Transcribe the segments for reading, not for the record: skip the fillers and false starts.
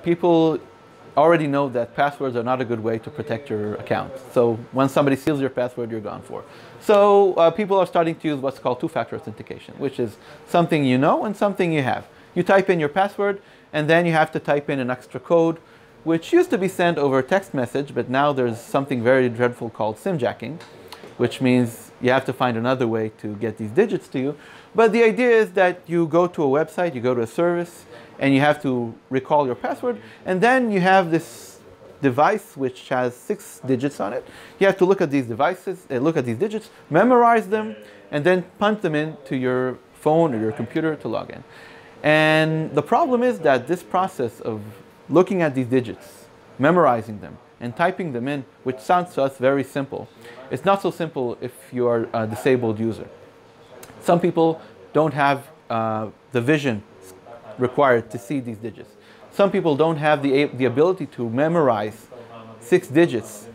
people already know that passwords are not a good way to protect your account. So when somebody steals your password, you're gone for. So people are starting to use what's called two-factor authentication, which is something you know and something you have. You type in your password, and then you have to type in an extra code, which used to be sent over text message, but now there's something very dreadful called SIM jacking, which means you have to find another way to get these digits to you. But the idea is that you go to a website, you go to a service, and you have to recall your password, and then you have this device which has 6 digits on it. You have to look at these devices, look at these digits, memorize them, and then punch them into your phone or your computer to log in. And the problem is that this process of looking at these digits, memorizing them, and typing them in, which sounds to us very simple, it's not so simple if you are a disabled user. Some people don't have the vision required to see these digits. Some people don't have the ability to memorize 6 digits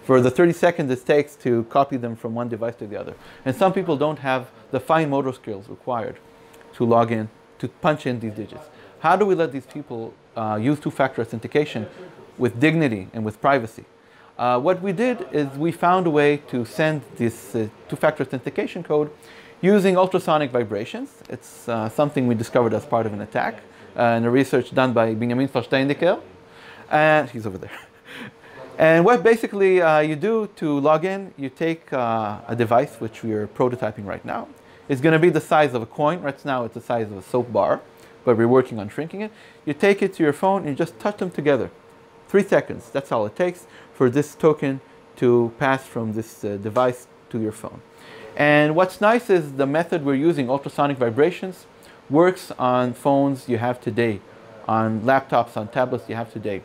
for the 30 seconds it takes to copy them from one device to the other. And some people don't have the fine motor skills required to log in, to punch in these digits. How do we let these people use two-factor authentication with dignity and with privacy? What we did is we found a way to send this two-factor authentication code using ultrasonic vibrations. It's something we discovered as part of an attack in a research done by Benjamin Versteindicker, and he's over there. And what basically you do to log in, you take a device which we are prototyping right now. It's going to be the size of a coin. Right now it's the size of a soap bar, but we're working on shrinking it. You take it to your phone and you just touch them together. 3 seconds, that's all it takes for this token to pass from this device to your phone. And what's nice is the method we're using, ultrasonic vibrations, works on phones you have today, on laptops, on tablets you have today.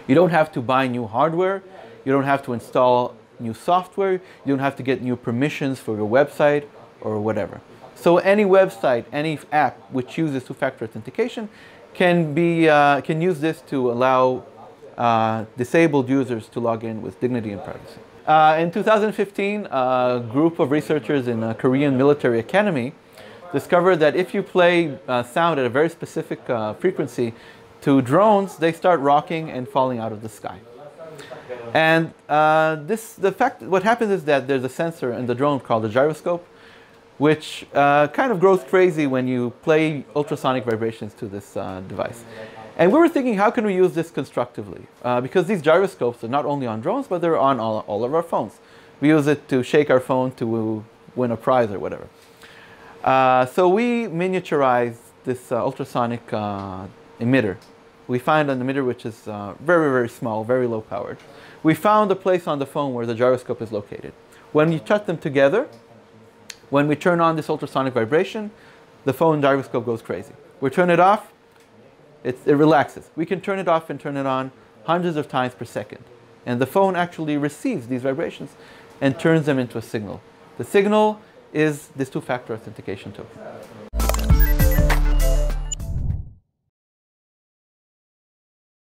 You don't have to buy new hardware, you don't have to install new software, you don't have to get new permissions for your website or whatever. So any website, any app which uses two-factor authentication can use this to allow disabled users to log in with dignity and privacy. In 2015, a group of researchers in a Korean military academy discovered that if you play sound at a very specific frequency to drones, they start rocking and falling out of the sky. And what happens is that there's a sensor in the drone called a gyroscope, which kind of goes crazy when you play ultrasonic vibrations to this device. And we were thinking, how can we use this constructively? Because these gyroscopes are not only on drones, but they're on all of our phones. We use it to shake our phone to win a prize or whatever. So we miniaturized this ultrasonic emitter. We find an emitter which is very, very small, very low powered. We found a place on the phone where the gyroscope is located. When you touch them together, when we turn on this ultrasonic vibration, the phone gyroscope goes crazy. We turn it off, it relaxes. We can turn it off and turn it on hundreds of times per second. And the phone actually receives these vibrations and turns them into a signal. The signal is this two-factor authentication token.